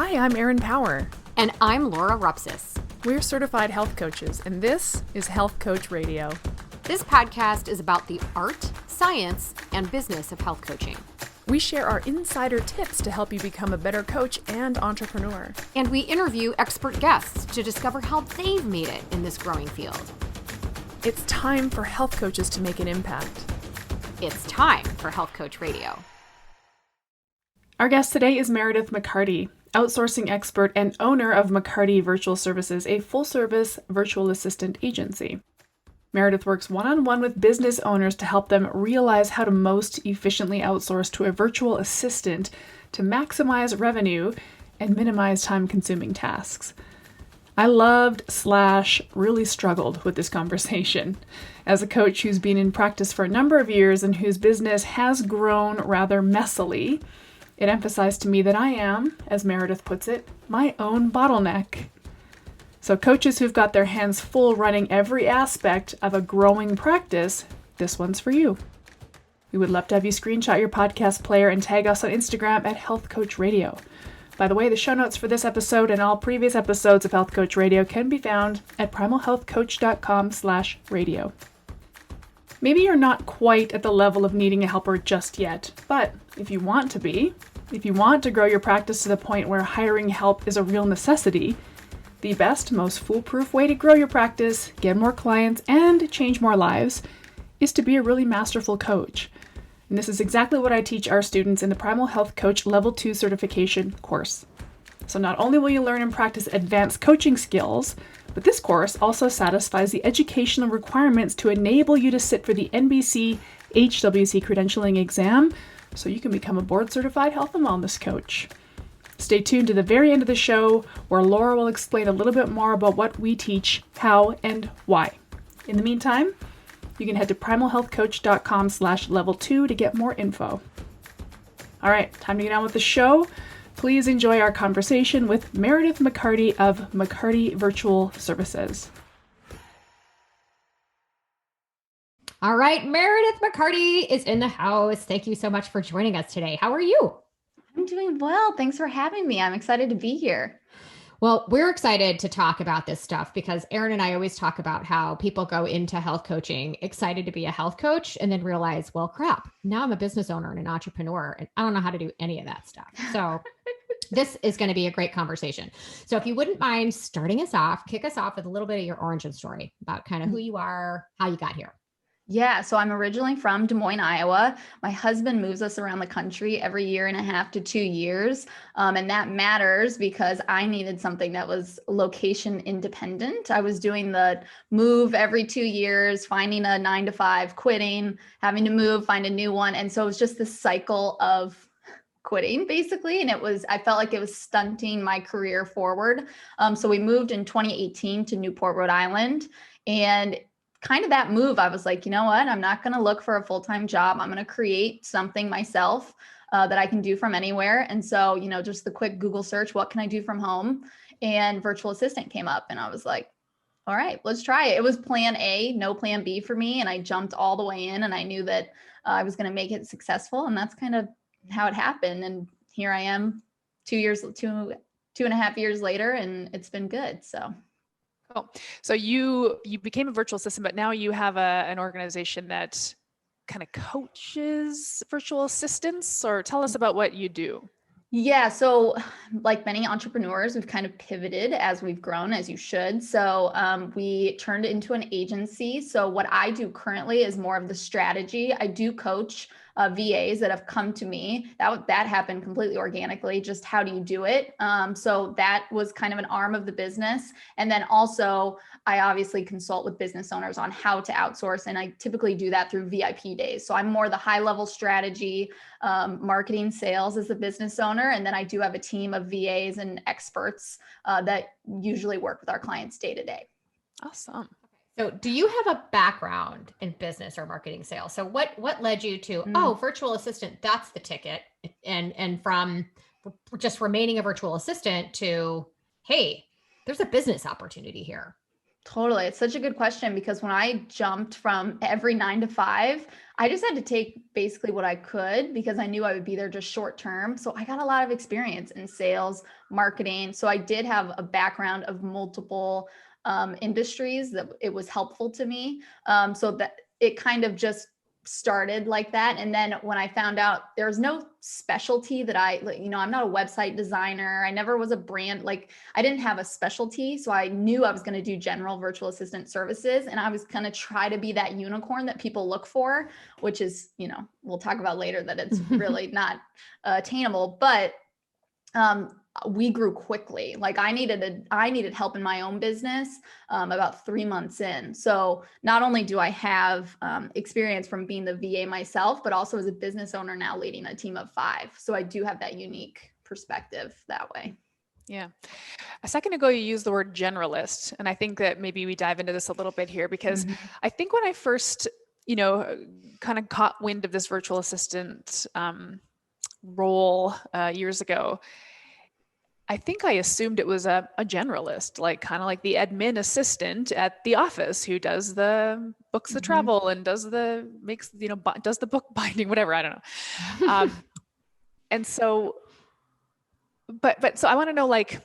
Hi, I'm Erin Power. And I'm Laura Rupsis. We're certified health coaches, and this is Health Coach Radio. This podcast is about the art, science, and business of health coaching. We share our insider tips to help you become a better coach and entrepreneur. And we interview expert guests to discover how they've made it in this growing field. It's time for health coaches to make an impact. It's time for Health Coach Radio. Our guest today is Meredith McCarty, outsourcing expert and owner of McCarty Virtual Services, a full-service virtual assistant agency. Meredith works one-on-one with business owners to help them realize how to most efficiently outsource to a virtual assistant to maximize revenue and minimize time-consuming tasks. I loved/really struggled with this conversation. As a coach who's been in practice for a number of years and whose business has grown rather messily, it emphasized to me that I am, as Meredith puts it, my own bottleneck. So coaches who've got their hands full running every aspect of a growing practice, this one's for you. We would love to have you screenshot your podcast player and tag us on Instagram at Health Coach Radio. By the way, the show notes for this episode and all previous episodes of Health Coach Radio can be found at primalhealthcoach.com/radio. Maybe you're not quite at the level of needing a helper just yet, but if you want to be, if you want to grow your practice to the point where hiring help is a real necessity, the best, most foolproof way to grow your practice, get more clients, and change more lives is to be a really masterful coach. And this is exactly what I teach our students in the Primal Health Coach Level 2 certification course. So not only will you learn and practice advanced coaching skills, but this course also satisfies the educational requirements to enable you to sit for the NBC HWC credentialing exam so you can become a board-certified health and wellness coach. Stay tuned to the very end of the show where Laura will explain a little bit more about what we teach, how, and why. In the meantime, you can head to primalhealthcoach.com/level2 to get more info. All right, time to get on with the show. Please enjoy our conversation with Meredith McCarty of McCarty Virtual Services. All right, Meredith McCarty is in the house. Thank you so much for joining us today. How are you? I'm doing well. Thanks for having me. I'm excited to be here. Well, we're excited to talk about this stuff because Erin and I always talk about how people go into health coaching excited to be a health coach and then realize, well, crap, now I'm a business owner and an entrepreneur and I don't know how to do any of that stuff. So this is going to be a great conversation. So if you wouldn't mind starting us off, kick us off with a little bit of your origin story about kind of who you are, how you got here. Yeah, so I'm originally from Des Moines, Iowa. My husband moves us around the country every 1.5 to 2 years. And that matters because I needed something that was location independent. I was doing the move every 2 years, finding a 9 to 5, quitting, having to move, find a new one. And so it was just this cycle of quitting basically. And I felt like it was stunting my career forward. So we moved in 2018 to Newport, Rhode Island. And kind of that move, I was like, you know what? I'm not going to look for a full-time job. I'm going to create something myself that I can do from anywhere. And so, just the quick Google search, what can I do from home? And virtual assistant came up and I was like, all right, let's try it. It was plan A, no plan B for me. And I jumped all the way in and I knew that I was going to make it successful. And that's kind of how it happened. And here I am 2.5 years later, and it's been good. So. Cool. So you became a virtual assistant, but now you have an organization that kind of coaches virtual assistants, or tell us about what you do. Yeah. So like many entrepreneurs, we've kind of pivoted as we've grown, as you should. So we turned it into an agency. So what I do currently is more of the strategy. I do coach VAs that have come to me. That happened completely organically. Just how do you do it? So that was kind of an arm of the business. And then also I obviously consult with business owners on how to outsource. And I typically do that through VIP days. So I'm more the high level strategy, marketing, sales as a business owner. And then I do have a team of VAs and experts that usually work with our clients day to day. Awesome. So do you have a background in business or marketing sales? So what led you to, virtual assistant, that's the ticket. And from just remaining a virtual assistant to, hey, there's a business opportunity here. Totally. It's such a good question because when I jumped from every 9 to 5, I just had to take basically what I could because I knew I would be there just short term. So I got a lot of experience in sales, marketing. So I did have a background of multiple industries that it was helpful to me. So that it kind of just started like that. And then when I found out there was no specialty that I'm not a website designer. I never was a brand, like I didn't have a specialty. So I knew I was going to do general virtual assistant services. And I was going to try to be that unicorn that people look for, which is, we'll talk about later that it's really not attainable, but we grew quickly. Like I needed help in my own business about 3 months in. So not only do I have experience from being the VA myself, but also as a business owner now leading a team of 5. So I do have that unique perspective that way. Yeah. A second ago, you used the word generalist. And I think that maybe we dive into this a little bit here because I think when I first, kind of caught wind of this virtual assistant role years ago, I think I assumed it was a generalist, like kind of like the admin assistant at the office who does the books the travel and does the book binding, whatever. I don't know. And so, but so I want to know, like,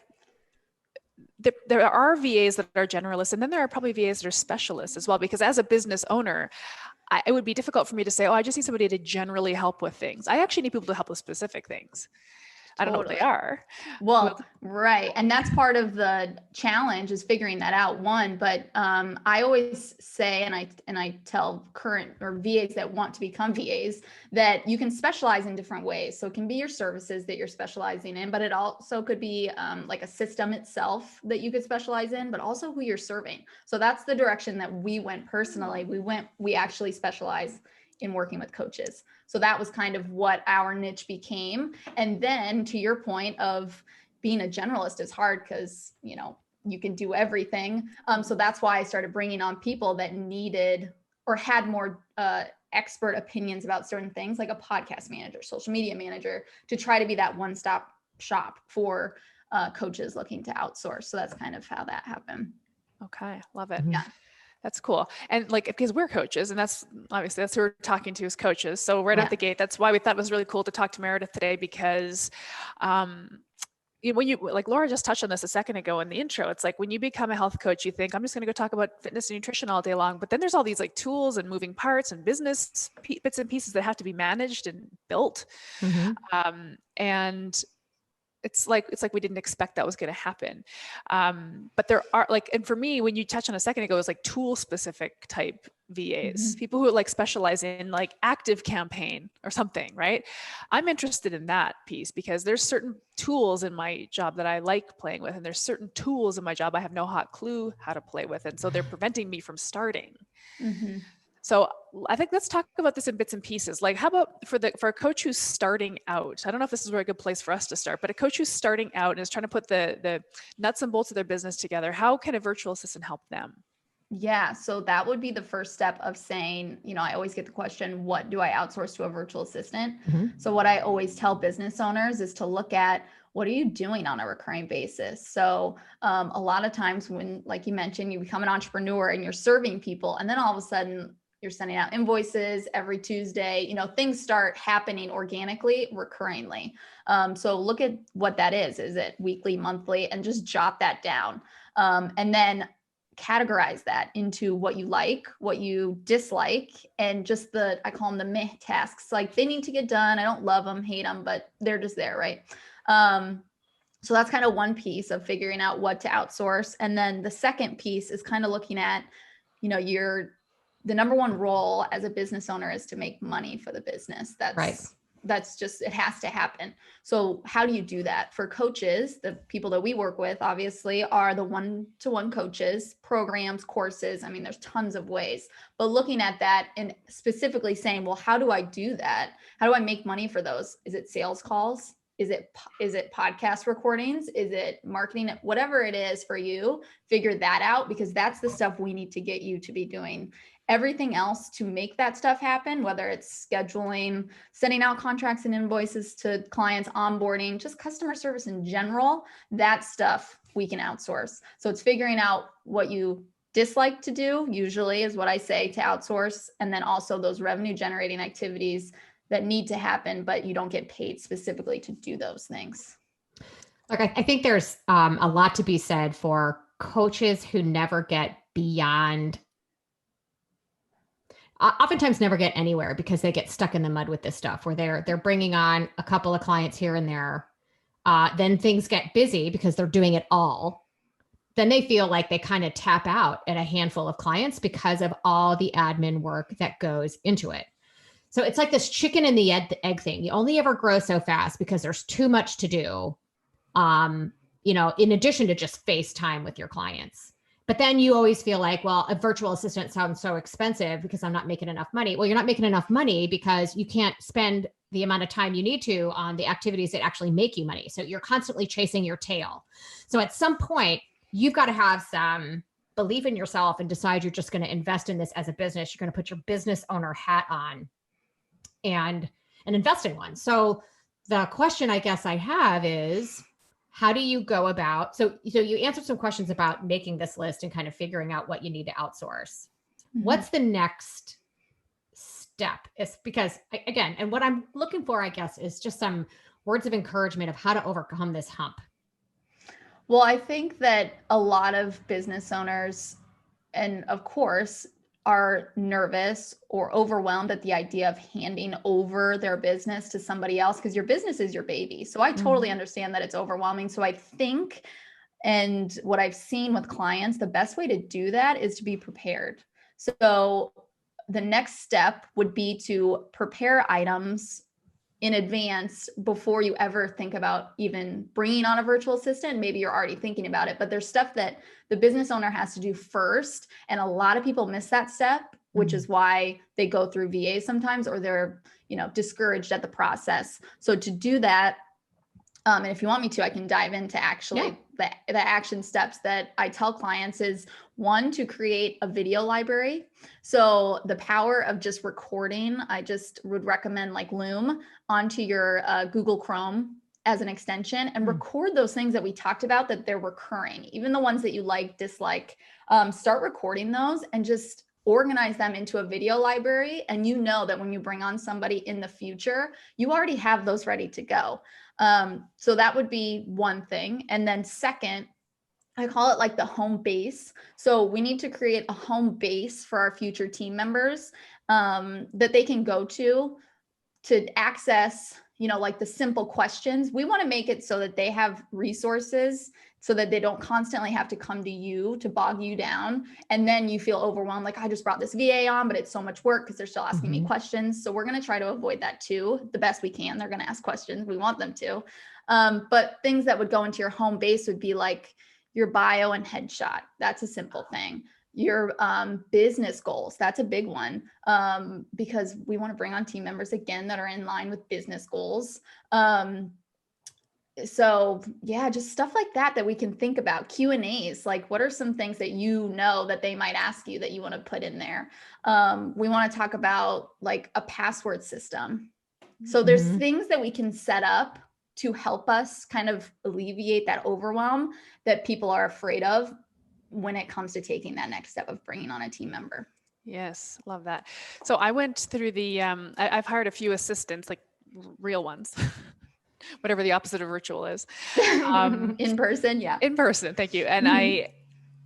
there are VAs that are generalists, and then there are probably VAs that are specialists as well, because as a business owner, it would be difficult for me to say, oh, I just need somebody to generally help with things. I actually need people to help with specific things. I don't know what they are. Well, right. And that's part of the challenge is figuring that out, one. But I always say, and I tell current or VAs that want to become VAs that you can specialize in different ways. So it can be your services that you're specializing in, but it also could be like a system itself that you could specialize in, but also who you're serving. So that's the direction that we went personally. We actually specialize in working with coaches. So that was kind of what our niche became. And then to your point of being a generalist is hard because, you can do everything. So that's why I started bringing on people that needed or had more expert opinions about certain things, like a podcast manager, social media manager, to try to be that one-stop shop for coaches looking to outsource. So that's kind of how that happened. Okay. Love it. Yeah. That's cool. And like, because we're coaches, and that's obviously who we're talking to as coaches. So right out the gate, that's why we thought it was really cool to talk to Meredith today, because when you, like Laura just touched on this a second ago in the intro, it's like when you become a health coach, you think, I'm just going to go talk about fitness and nutrition all day long. But then there's all these like tools and moving parts and business bits and pieces that have to be managed and built. And it's like we didn't expect that was going to happen. But there are and for me, when you touched on a second ago, it was like tool specific type VAs, people who like specialize in like active campaign or something, right? I'm interested in that piece because there's certain tools in my job that I like playing with, and there's certain tools in my job I have no hot clue how to play with. And so they're preventing me from starting. So I think let's talk about this in bits and pieces. Like, how about for a coach who's starting out? I don't know if this is a very good place for us to start, but a coach who's starting out and is trying to put the nuts and bolts of their business together, how can a virtual assistant help them? Yeah, so that would be the first step of saying, I always get the question, what do I outsource to a virtual assistant? So what I always tell business owners is to look at, what are you doing on a recurring basis? So a lot of times when, like you mentioned, you become an entrepreneur and you're serving people, and then all of a sudden you're sending out invoices every Tuesday, things start happening organically, recurringly. So look at what that is. Is it weekly, monthly, and just jot that down. And then categorize that into what you like, what you dislike, and just I call them the meh tasks. Like they need to get done. I don't love them, hate them, but they're just there, right? So that's kind of one piece of figuring out what to outsource. And then the second piece is kind of looking at, the number one role as a business owner is to make money for the business. That's right. That's just, it has to happen. So how do you do that? For coaches, the people that we work with obviously are the one-to-one coaches, programs, courses. I mean, there's tons of ways, but looking at that and specifically saying, well, how do I do that? How do I make money for those? Is it sales calls? Is it podcast recordings? Is it marketing? Whatever it is for you, figure that out, because that's the stuff we need to get you to be doing. Everything else to make that stuff happen, whether it's scheduling, sending out contracts and invoices to clients, onboarding, just customer service in general, that stuff we can outsource. So it's figuring out what you dislike to do, usually is what I say to outsource. And then also those revenue generating activities that need to happen, but you don't get paid specifically to do those things. Look, I think there's a lot to be said for coaches who never get beyond, oftentimes never get anywhere because they get stuck in the mud with this stuff where they're bringing on a couple of clients here and there. Then things get busy because they're doing it all. Then they feel like they kind of tap out at a handful of clients because of all the admin work that goes into it. So it's like this chicken and the egg thing. You only ever grow so fast because there's too much to do. In addition to just FaceTime with your clients. But then you always feel like, well, a virtual assistant sounds so expensive because I'm not making enough money. Well, you're not making enough money because you can't spend the amount of time you need to on the activities that actually make you money. So you're constantly chasing your tail. So at some point, you've got to have some belief in yourself and decide you're just going to invest in this as a business. You're going to put your business owner hat on and invest in one. So the question I guess I have is, how do you go about, so you answered some questions about making this list and kind of figuring out what you need to outsource. Mm-hmm. What's the next step? It's because, again, and what I'm looking for, I guess, is just some words of encouragement of how to overcome this hump. Well, I think that a lot of business owners, and of course, are nervous or overwhelmed at the idea of handing over their business to somebody else, because your business is your baby. So I totally understand that it's overwhelming. So I think, and what I've seen with clients, the best way to do that is to be prepared. So the next step would be to prepare items in advance before you ever think about even bringing on a virtual assistant. Maybe you're already thinking about it, but there's stuff that the business owner has to do first. And a lot of people miss that step, which is why they go through VA sometimes, or they're, discouraged at the process. So to do that, and if you want me to, I can dive into actually the action steps that I tell clients is, one, to create a video library. So the power of just recording, I just would recommend like Loom onto your Google Chrome as an extension, and record those things that we talked about that they're recurring, even the ones that you like, dislike. Start recording those and just organize them into a video library. And you know that when you bring on somebody in the future, you already have those ready to go. So that would be one thing. And then second, I call it like the home base. So we need to create a home base for our future team members that they can go to access, like the simple questions. We want to make it so that they have resources so that they don't constantly have to come to you to bog you down. And then you feel overwhelmed. Like, I just brought this VA on, but it's so much work because they're still asking me questions. So we're going to try to avoid that too, the best we can. They're going to ask questions. We want them to. But things that would go into your home base would be like your bio and headshot. That's a simple thing. Your business goals. That's a big one, because we want to bring on team members again that are in line with business goals. So yeah, just stuff like that we can think about. Q&As, like what are some things that that they might ask you that you want to put in there? We want to talk about like a password system. So there's things that we can set up to help us kind of alleviate that overwhelm that people are afraid of when it comes to taking that next step of bringing on a team member. Yes, love that. So I went through the, I've hired a few assistants, like real ones, whatever the opposite of virtual is. In person, yeah. In person, thank you. And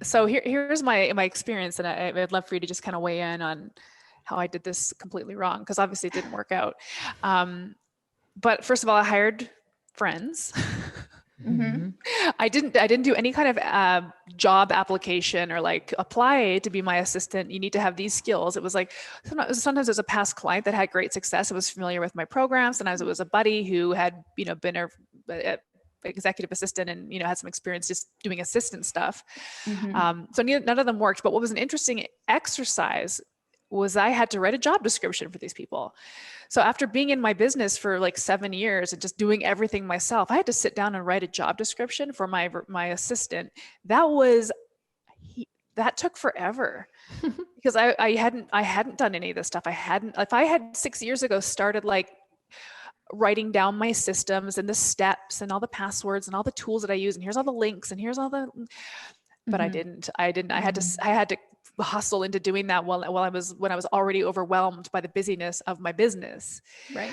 so here's my experience, and I'd love for you to just kind of weigh in on how I did this completely wrong, because obviously it didn't work out. But first of all, I hired friends. I didn't do any kind of job application or like apply to be my assistant. You need to have these skills. It was like sometimes it was a past client that had great success. It was familiar with my program. Sometimes it was a buddy who had been a executive assistant and had some experience just doing assistant stuff. So none of them worked. But what was an interesting exercise was I had to write a job description for these people. So after being in my business for like 7 years and just doing everything myself, I had to sit down and write a job description for my assistant. That took forever because I hadn't done any of this stuff. If I had 6 years ago started like writing down my systems and the steps and all the passwords and all the tools that I use, and here's all the links and here's all the, but I didn't. I had to hustle into doing that when I was already overwhelmed by the busyness of my business. Right.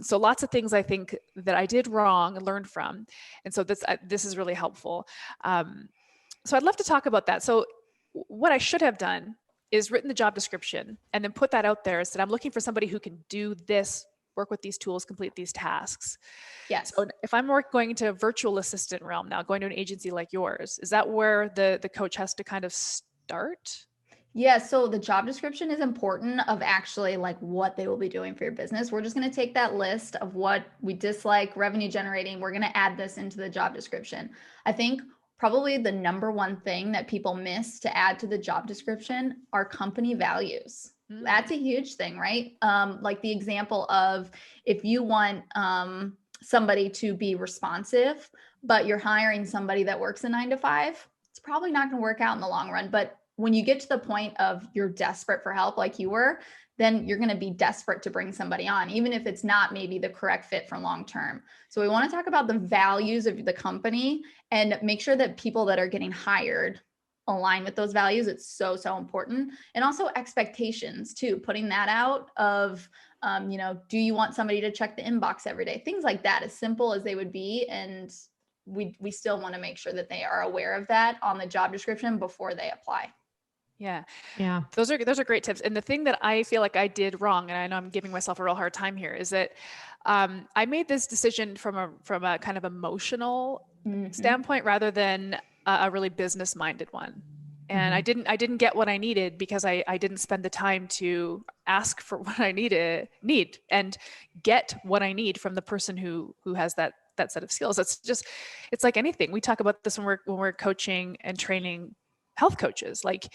So lots of things I think that I did wrong and learned from. And so this is really helpful. So I'd love to talk about that. So what I should have done is written the job description and then put that out there and said, I'm looking for somebody who can do this, work with these tools, complete these tasks. Yes. So if I'm going into a virtual assistant realm now, going to an agency like yours, is that where the coach has to kind of start? Yeah, so the job description is important of actually like what they will be doing for your business. We're just going to take that list of what we dislike, revenue generating. We're going to add this into the job description. I think probably the number one thing that people miss to add to the job description are company values. That's a huge thing, right? Like the example of if you want somebody to be responsive, but you're hiring somebody that works a 9 to 5, it's probably not going to work out in the long run. But when you get to the point of you're desperate for help like you were, then you're going to be desperate to bring somebody on, even if it's not maybe the correct fit for long term. So we want to talk about the values of the company and make sure that people that are getting hired align with those values. It's so, so important. And also expectations too, putting that out of, do you want somebody to check the inbox every day? Things like that, as simple as they would be. And we still want to make sure that they are aware of that on the job description before they apply. Yeah. Yeah. Those are great tips. And the thing that I feel like I did wrong, and I know I'm giving myself a real hard time here, is that I made this decision from a kind of emotional standpoint rather than a really business minded one. And I didn't get what I needed because I didn't spend the time to ask for what I need and get what I need from the person who has that set of skills. It's like anything. We talk about this when we're coaching and training health coaches. Like,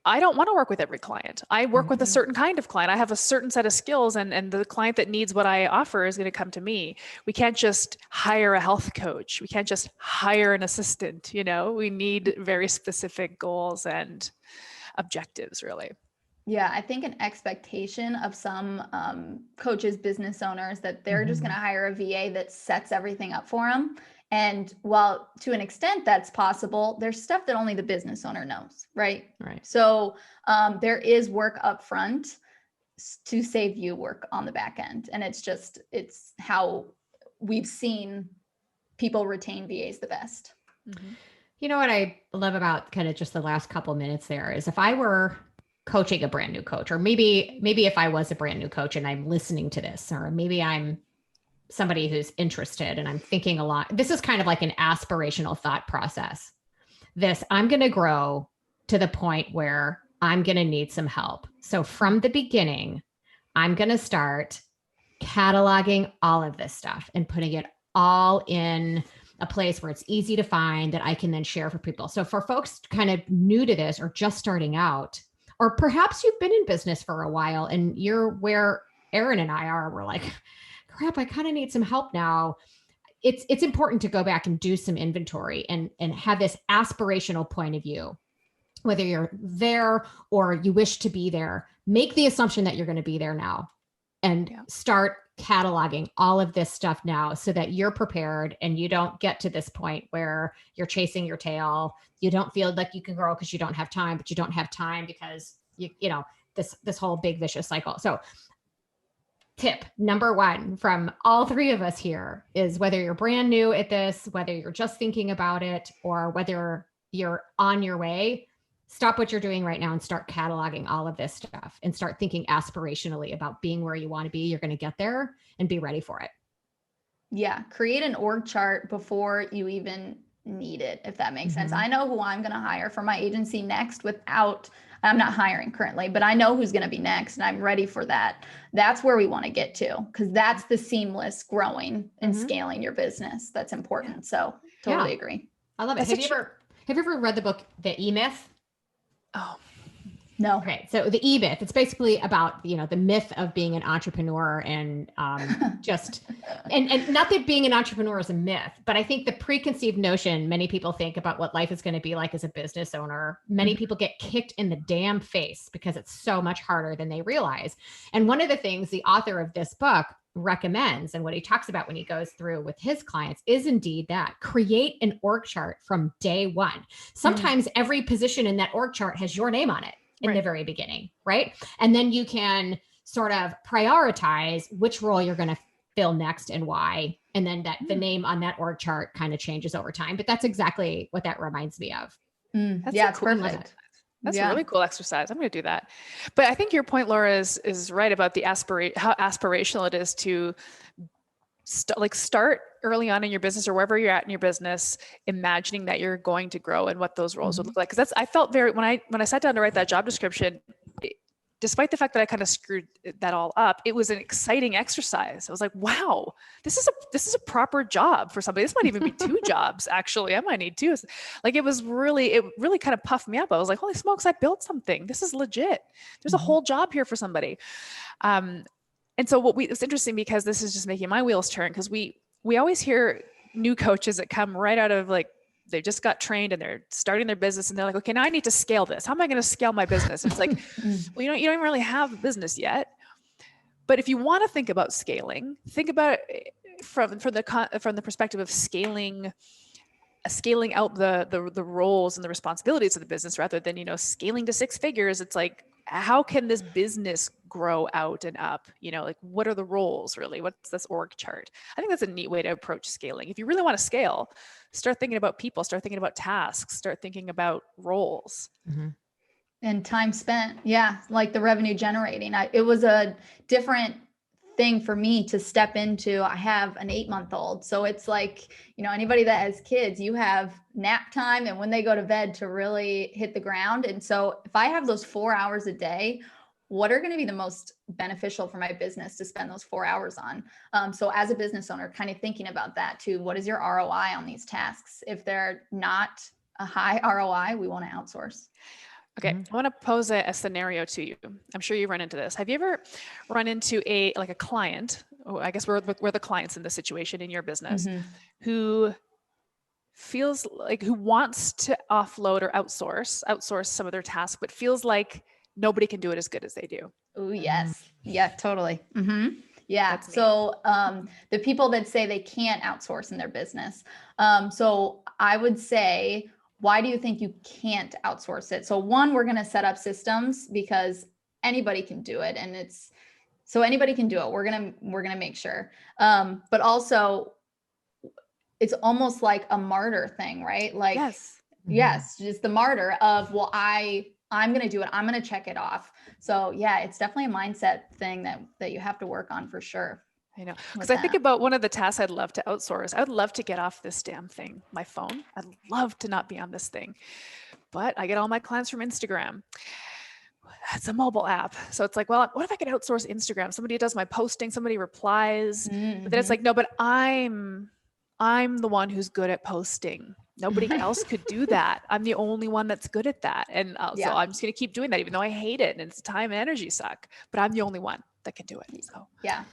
I don't want to work with every client. I work with a certain kind of client. I have a certain set of skills, and the client that needs what I offer is going to come to me. We can't just hire a health coach. We can't just hire an assistant. We need very specific goals and objectives, really. Yeah, I think an expectation of some coaches, business owners, that they're just going to hire a VA that sets everything up for them. And while to an extent that's possible, there's stuff that only the business owner knows, right? Right. So there is work up front to save you work on the back end. And it's how we've seen people retain VAs the best. You know what I love about kind of just the last couple minutes there is if I were coaching a brand new coach, or maybe if I was a brand new coach and I'm listening to this, or maybe I'm somebody who's interested and I'm thinking a lot. This is kind of like an aspirational thought process. I'm going to grow to the point where I'm going to need some help. So from the beginning, I'm going to start cataloging all of this stuff and putting it all in a place where it's easy to find that I can then share for people. So for folks kind of new to this or just starting out, or perhaps you've been in business for a while and you're where Erin and I are, we're like, crap, I kind of need some help now. It's important to go back and do some inventory and have this aspirational point of view, whether you're there or you wish to be there. Make the assumption that you're going to be there now and start cataloging all of this stuff now so that you're prepared and you don't get to this point where you're chasing your tail. You don't feel like you can grow because you don't have time, but you don't have time because this whole big vicious cycle. So tip number one from all three of us here is whether you're brand new at this, whether you're just thinking about it, or whether you're on your way, stop what you're doing right now and start cataloging all of this stuff and start thinking aspirationally about being where you want to be. You're going to get there and be ready for it. Yeah. Create an org chart before you even need it, if that makes sense. I know who I'm going to hire for my agency next I'm not hiring currently, but I know who's going to be next and I'm ready for that. That's where we want to get to, because that's the seamless growing and scaling your business. That's important. So totally agree. I love it. Have you ever read the book, The E-Myth? Oh, no. Okay. So the E-Myth, it's basically about, the myth of being an entrepreneur and and not that being an entrepreneur is a myth, but I think the preconceived notion many people think about what life is going to be like as a business owner, many people get kicked in the damn face because it's so much harder than they realize. And one of the things the author of this book recommends and what he talks about when he goes through with his clients is indeed that create an org chart from day one. Sometimes every position in that org chart has your name on it in the very beginning, right? And then you can sort of prioritize which role you're going to fill next and why. And then the name on that org chart kind of changes over time. But that's exactly what that reminds me of. It's perfect. That's a really cool exercise. I'm going to do that. But I think your point, Laura, is right about the how aspirational it is to start early on in your business or wherever you're at in your business, imagining that you're going to grow and what those roles would look like. Because I felt when I sat down to write that job description, despite the fact that I kind of screwed that all up, it was an exciting exercise. I was like, wow, this is a proper job for somebody. This might even be 2 jobs. Actually, I might need 2. Like it really kind of puffed me up. I was like, holy smokes, I built something. This is legit. There's a whole job here for somebody. And so it's interesting because this is just making my wheels turn, because we always hear new coaches that come right out of they just got trained and they're starting their business and they're like, okay, now I need to scale this. How am I going to scale my business? It's like, well, you don't even really have a business yet. But if you want to think about scaling, think about it from the perspective of scaling out the roles and the responsibilities of the business rather than, scaling to 6 figures. It's like, how can this business grow out and up? What are the roles really? What's this org chart? I think that's a neat way to approach scaling. If you really want to scale, start thinking about people, start thinking about tasks, start thinking about roles. And time spent. Yeah. Like the revenue generating. It was a different thing for me to step into. I have an 8-month-old. So it's like, anybody that has kids, you have nap time and when they go to bed to really hit the ground. And so if I have those 4 hours a day, what are going to be the most beneficial for my business to spend those 4 hours on? So as a business owner, kind of thinking about that too. What is your ROI on these tasks? If they're not a high ROI, we want to outsource. Okay, I want to pose a scenario to you. I'm sure you run into this. Have you ever run into a client? I guess we're the clients in this situation in your business, who feels like who wants to offload or outsource some of their tasks, but feels like nobody can do it as good as they do. Oh yes, yeah, totally. Yeah. So the people that say they can't outsource in their business. So I would say, why do you think you can't outsource it? So one, we're going to set up systems because anybody can do it. And anybody can do it. We're going to make sure. But also it's almost like a martyr thing, right? Like, yes, just the martyr of, well, I'm going to do it. I'm going to check it off. So yeah, it's definitely a mindset thing that you have to work on for sure. I know. Because I think about one of the tasks I'd love to outsource. I would love to get off this damn thing, my phone. I'd love to not be on this thing. But I get all my clients from Instagram. It's a mobile app. So it's like, well, what if I could outsource Instagram? Somebody does my posting, somebody replies. But then it's like, no, but I'm the one who's good at posting. Nobody else could do that. I'm the only one that's good at that. And so I'm just going to keep doing that, even though I hate it and it's time and energy suck, but I'm the only one that can do it. So yeah.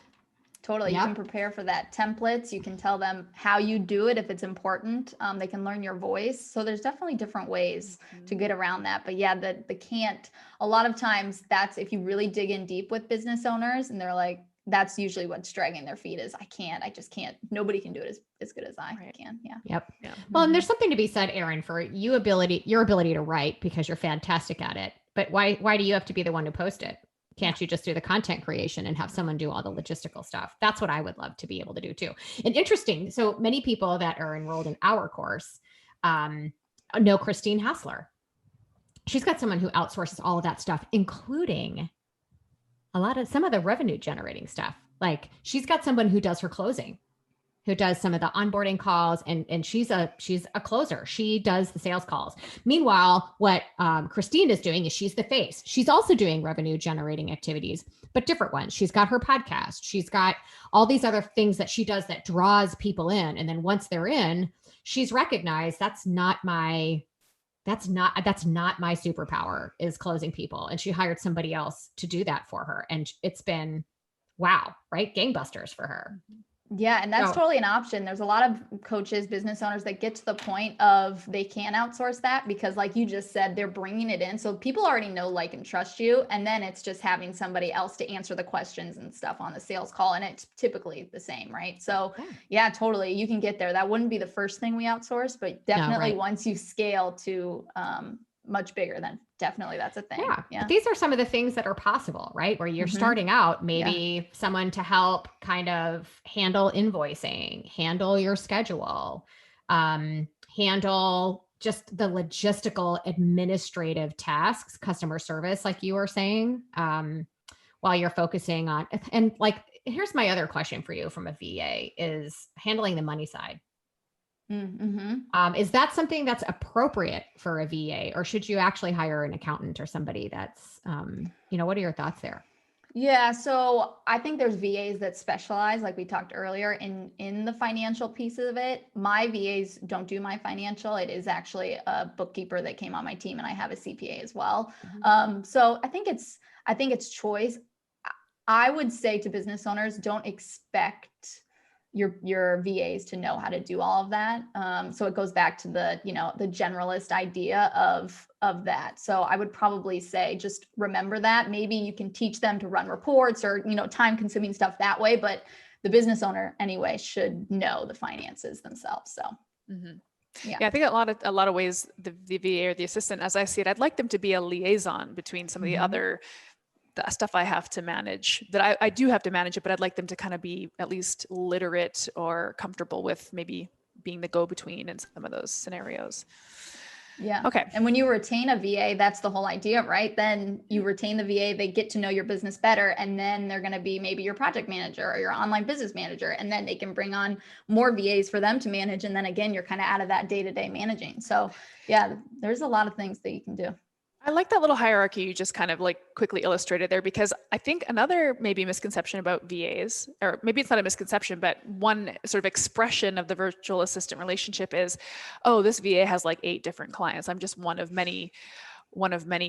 Totally. Yep. You can prepare for that. Templates. You can tell them how you do it if it's important. They can learn your voice. So there's definitely different ways to get around that. But yeah, the can't, a lot of times that's if you really dig in deep with business owners and they're like, that's usually what's dragging their feet is I just can't, nobody can do it as good as I can. Yeah. Yep. Yeah. Well, and there's something to be said, Erin, for your ability to write because you're fantastic at it. But why do you have to be the one to post it? Can't you just do the content creation and have someone do all the logistical stuff? That's what I would love to be able to do too. And interesting. So many people that are enrolled in our course know Christine Hassler. She's got someone who outsources all of that stuff, including some of the revenue generating stuff. Like she's got someone who does her closing, who does some of the onboarding calls, and she's a closer. She does the sales calls. Meanwhile, what Christine is doing is she's the face. She's also doing revenue generating activities, but different ones. She's got her podcast. She's got all these other things that she does that draws people in. And then once they're in, she's recognized that's not my superpower is closing people. And she hired somebody else to do that for her. And it's been, wow, right? Gangbusters for her. Yeah, and that's So- totally an option. There's a lot of coaches, business owners that get to the point of they can outsource that because, like you just said, they're bringing it in. So people already know, like, and trust you. And then it's just having somebody else to answer the questions and stuff on the sales call. And it's typically the same, right? So yeah, totally. You can get there. That wouldn't be the first thing we outsource, but definitely once you scale to much bigger, then definitely that's a thing. Yeah. But these are some of the things that are possible, right? Where you're starting out, maybe someone to help kind of handle invoicing, handle your schedule, handle just the logistical administrative tasks, customer service, like you were saying, while you're focusing on, and like, here's my other question for you from a VA is handling the money side. Is that something that's appropriate for a VA, or should you actually hire an accountant or somebody that's, what are your thoughts there? Yeah, so I think there's VAs that specialize, like we talked earlier, in the financial piece of it. My VAs don't do my financial. It is actually a bookkeeper that came on my team, and I have a CPA as well. So I think it's choice. I would say to business owners, don't expect your VAs to know how to do all of that. So it goes back to the generalist idea of that. So I would probably say, just remember that. Maybe you can teach them to run reports or, time consuming stuff that way, but the business owner anyway should know the finances themselves. So. Yeah, I think a lot of ways the VA or the assistant, as I see it, I'd like them to be a liaison between some of the other stuff I have to manage, that I do have to manage it, but I'd like them to kind of be at least literate or comfortable with maybe being the go-between in some of those scenarios. Yeah. Okay. And when you retain a VA, that's the whole idea, right? Then you retain the VA, they get to know your business better, and then they're going to be maybe your project manager or your online business manager, and then they can bring on more VAs for them to manage. And then again, you're kind of out of that day-to-day managing. So yeah, there's a lot of things that you can do. I like that little hierarchy you just kind of like quickly illustrated there, because I think another maybe misconception about VAs, or maybe it's not a misconception, but one sort of expression of the virtual assistant relationship is, oh, this VA has like 8 different clients. I'm just one of many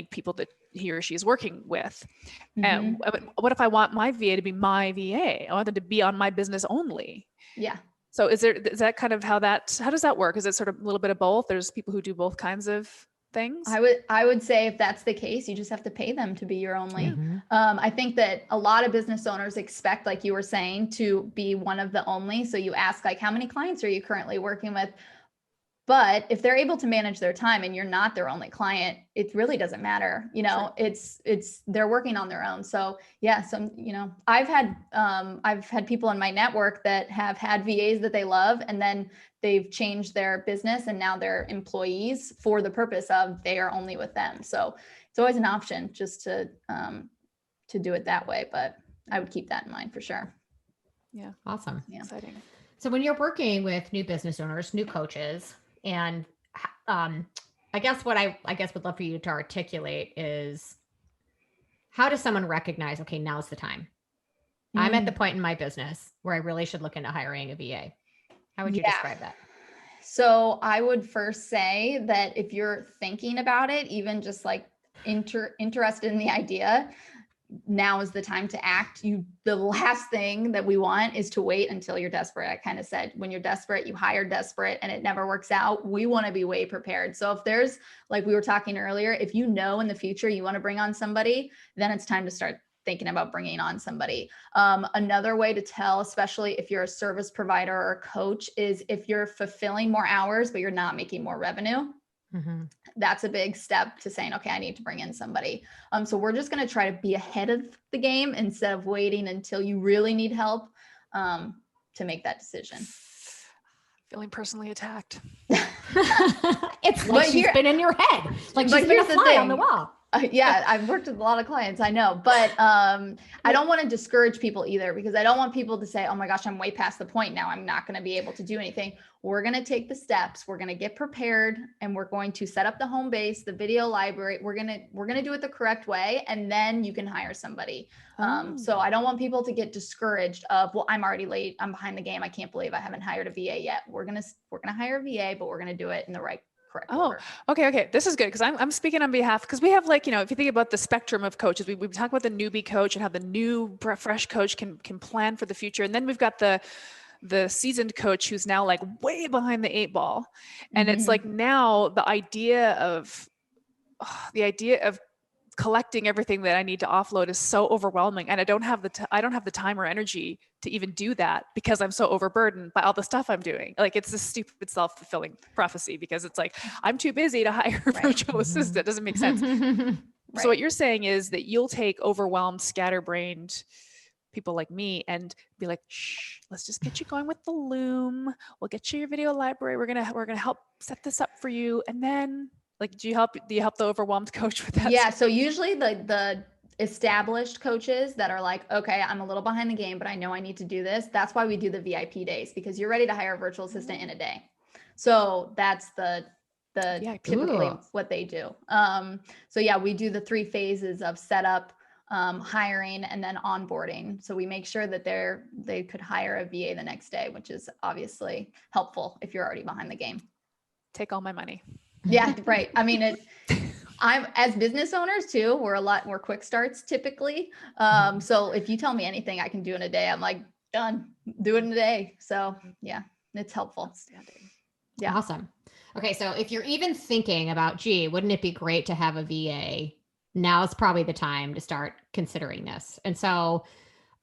people that he or she is working with. And what if I want my VA to be my VA? I want them to be on my business only. Yeah. So is that kind of how does that work? Is it sort of a little bit of both? There's people who do both kinds of things? I would say if that's the case, you just have to pay them to be your only. I think that a lot of business owners expect, like you were saying, to be one of the only. So you ask, like, how many clients are you currently working with? But if they're able to manage their time and you're not their only client, it really doesn't matter. Sure. It's they're working on their own. So yeah, I've had people in my network that have had VAs that they love, and then they've changed their business and now they're employees for the purpose of they are only with them. So it's always an option just to do it that way. But I would keep that in mind for sure. Yeah. Awesome. Yeah. Exciting. So when you're working with new business owners, new coaches, and I guess what I would love for you to articulate is, how does someone recognize, okay, now's the time? I'm at the point in my business where I really should look into hiring a VA. How would you describe that? So I would first say that if you're thinking about it, even just like interested in the idea, now is the time to act. The last thing that we want is to wait until you're desperate. I kind of said, when you're desperate, you hire desperate and it never works out. We want to be way prepared. So if there's, like we were talking earlier, if you know in the future you want to bring on somebody, then it's time to start thinking about bringing on somebody. Another way to tell, especially if you're a service provider or a coach, is if you're fulfilling more hours, but you're not making more revenue. That's a big step to saying, okay, I need to bring in somebody. So we're just going to try to be ahead of the game instead of waiting until you really need help to make that decision. Feeling personally attacked. It's like she's been in your head. Like she's been a fly on the wall. Yeah, I've worked with a lot of clients, I know, but I don't want to discourage people either, because I don't want people to say, oh my gosh, I'm way past the point now, I'm not going to be able to do anything. We're going to take the steps, we're going to get prepared, and we're going to set up the home base, the video library. We're going to do it the correct way, and then you can hire somebody. So I don't want people to get discouraged of, well, I'm already late, I'm behind the game, I can't believe I haven't hired a VA yet. We're going to hire a VA, but we're going to do it in the right correct order. Okay. This is good, because I'm speaking on behalf, because we have, like, if you think about the spectrum of coaches, we talk about the newbie coach and how the new fresh coach can plan for the future. And then we've got the the seasoned coach who's now like way behind the 8 ball. And it's Mhm. like, now the idea of collecting everything that I need to offload is so overwhelming, and I don't have the time or energy to even do that because I'm so overburdened by all the stuff I'm doing. Like, it's this stupid self-fulfilling prophecy, because it's like, I'm too busy to hire a Right. virtual assistant. It doesn't make sense. Right. So what you're saying is that you'll take overwhelmed, scatterbrained people like me and be like, shh, let's just get you going with the Loom. We'll get you your video library. We're gonna help set this up for you. And then, like, do you help the overwhelmed coach with that? Yeah. So usually the established coaches that are like, okay, I'm a little behind the game, but I know I need to do this. That's why we do the VIP days, because you're ready to hire a virtual assistant in a day. So that's the VIP. typically Ooh. what they do. So yeah, we do the 3 phases of setup, hiring, and then onboarding. So we make sure that they could hire a VA the next day, which is obviously helpful if you're already behind the game. Take all my money. Yeah, right. I mean, I'm, as business owners too, we're a lot more quick starts typically. So if you tell me anything I can do in a day, I'm like, done, do it in a day. So yeah, it's helpful. Outstanding. Yeah. Awesome. Okay. So if you're even thinking about, gee, wouldn't it be great to have a VA? Now's probably the time to start considering this. And so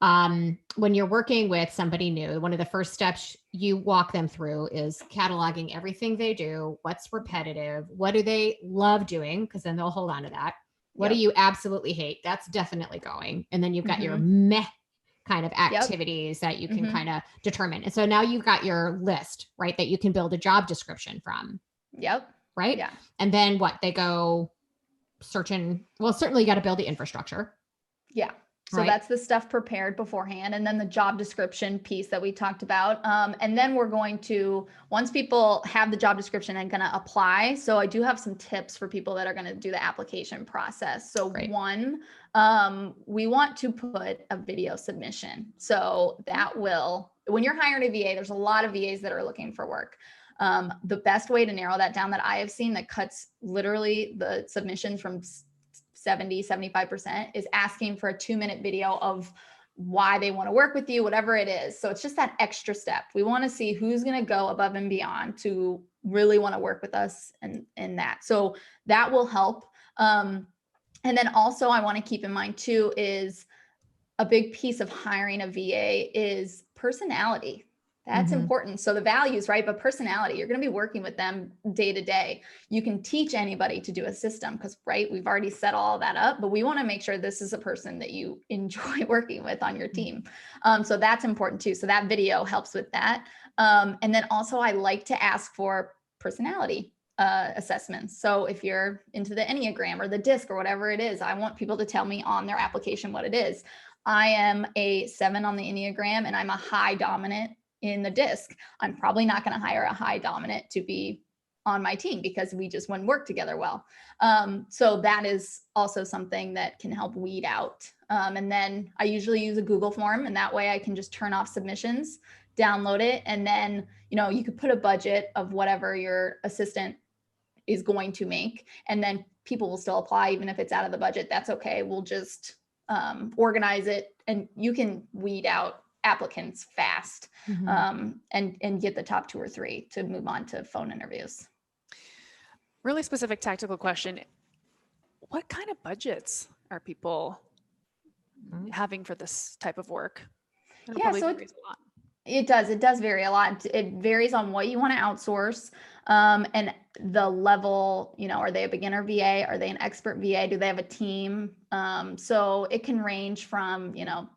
when you're working with somebody new, one of the first steps you walk them through is cataloging everything they do. What's repetitive? What do they love doing? Because then they'll hold on to that. What do you absolutely hate? That's definitely going. And then you've got your meh kind of activities that you can kind of determine. And so now you've got your list, right? That you can build a job description from. Yep. Right. Yeah. And then what? They go searching. Well, certainly you got to build the infrastructure. Yeah. So Right. that's the stuff prepared beforehand. And then the job description piece that we talked about. And then we're going to, once people have the job description and going to apply. So I do have some tips for people that are going to do the application process. So Great. one, we want to put a video submission. So that will, when you're hiring a VA, there's a lot of VAs that are looking for work. The best way to narrow that down that I have seen that cuts literally the submissions from 70-75% is asking for a 2-minute video of why they want to work with you, whatever it is. So it's just that extra step. We want to see who's going to go above and beyond to really want to work with us and in that. So that will help. And then also I want to keep in mind too, is a big piece of hiring a VA is personality. That's important. So the values, right? But personality, you're going to be working with them day to day. You can teach anybody to do a system because, right, we've already set all that up, but we want to make sure this is a person that you enjoy working with on your team. So that's important too. So that video helps with that. And then also I like to ask for personality assessments. So if you're into the Enneagram or the DISC or whatever it is, I want people to tell me on their application what it is. I am a 7 on the Enneagram and I'm a high dominant in the DISC. I'm probably not going to hire a high dominant to be on my team because we just wouldn't work together well. So that is also something that can help weed out. And then I usually use a Google form, and that way I can just turn off submissions, download it, and then, you know, you could put a budget of whatever your assistant is going to make, and then people will still apply even if it's out of the budget. That's okay. We'll just organize it, and you can weed out applicants fast and get the top 2 or 3 to move on to phone interviews. Really specific tactical question. What kind of budgets are people having for this type of work? Yeah, so it does vary a lot. It varies on what you want to outsource and the level, you know, are they a beginner VA? Are they an expert VA? Do they have a team? So it can range from, you know,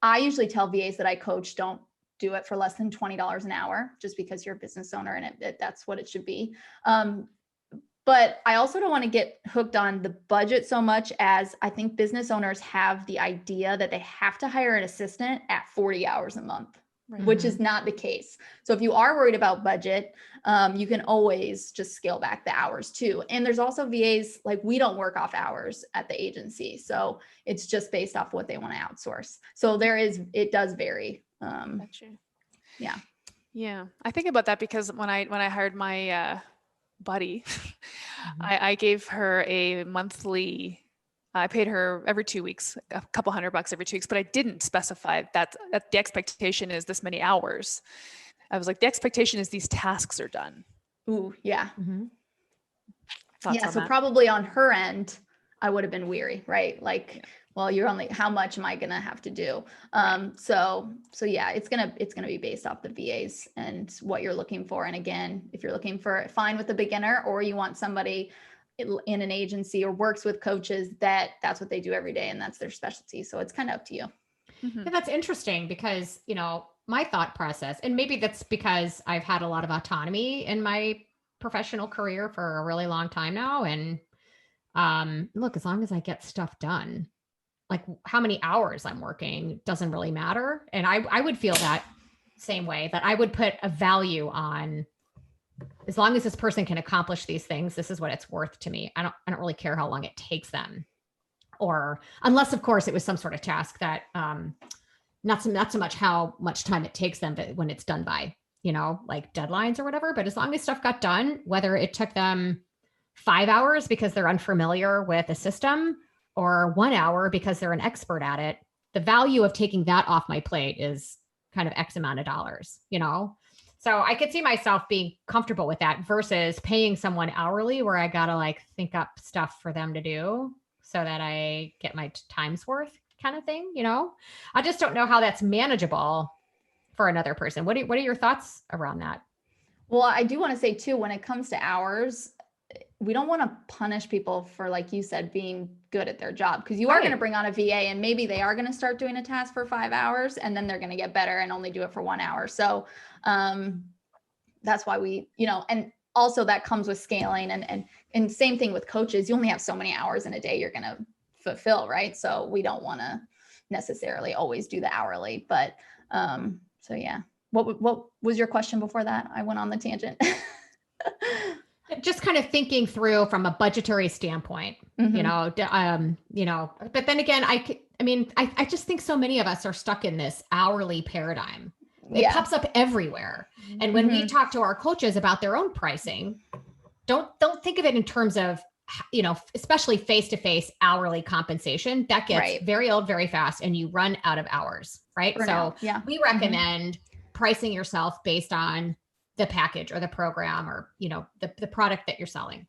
I usually tell VAs that I coach, don't do it for less than $20 an hour, just because you're a business owner and that's what it should be. But I also don't want to get hooked on the budget so much, as I think business owners have the idea that they have to hire an assistant at 40 hours a month, which is not the case. So if you are worried about budget, you can always just scale back the hours too. And there's also VAs, like, we don't work off hours at the agency. So it's just based off what they want to outsource. So it does vary. Yeah. Yeah. I think about that because when I hired my buddy, I gave her a monthly I paid her every 2 weeks, a couple $100 every 2 weeks, but I didn't specify that the expectation is this many hours. I was like, the expectation is these tasks are done. Ooh, yeah. Thoughts Yeah. on So that? probably on her end, I would have been weary, right? Like, well, you're only, how much am I going to have to do? So yeah, it's going to be based off the VAs and what you're looking for. And again, if you're looking for fine with a beginner, or you want somebody in an agency or works with coaches, that's what they do every day and that's their specialty. So it's kind of up to you. Yeah, that's interesting because, my thought process, and maybe that's because I've had a lot of autonomy in my professional career for a really long time now. And look, as long as I get stuff done, like how many hours I'm working doesn't really matter. And I would feel that same way, that I would put a value on, as long as this person can accomplish these things, this is what it's worth to me. I don't really care how long it takes them, or unless of course it was some sort of task that, not so much how much time it takes them, but when it's done by, like deadlines or whatever. But as long as stuff got done, whether it took them 5 hours because they're unfamiliar with a system, or 1 hour because they're an expert at it, the value of taking that off my plate is kind of X amount of dollars, So I could see myself being comfortable with that versus paying someone hourly where I got to like think up stuff for them to do so that I get my time's worth kind of thing, I just don't know how that's manageable for another person. What are your thoughts around that? Well, I do want to say too, when it comes to hours, we don't want to punish people for, like you said, being good at their job, because you are going to bring on a VA and maybe they are going to start doing a task for 5 hours and then they're going to get better and only do it for 1 hour. So that's why we, and also that comes with scaling and same thing with coaches. You only have so many hours in a day you're going to fulfill, right? So we don't want to necessarily always do the hourly, but so yeah. What was your question before that? I went on the tangent. Just kind of thinking through from a budgetary standpoint, but then again, I just think so many of us are stuck in this hourly paradigm. It pops up everywhere. And when we talk to our coaches about their own pricing, don't think of it in terms of, especially face-to-face hourly compensation. That gets very old very fast and you run out of hours, right? We recommend pricing yourself based on the package or the program or, the product that you're selling.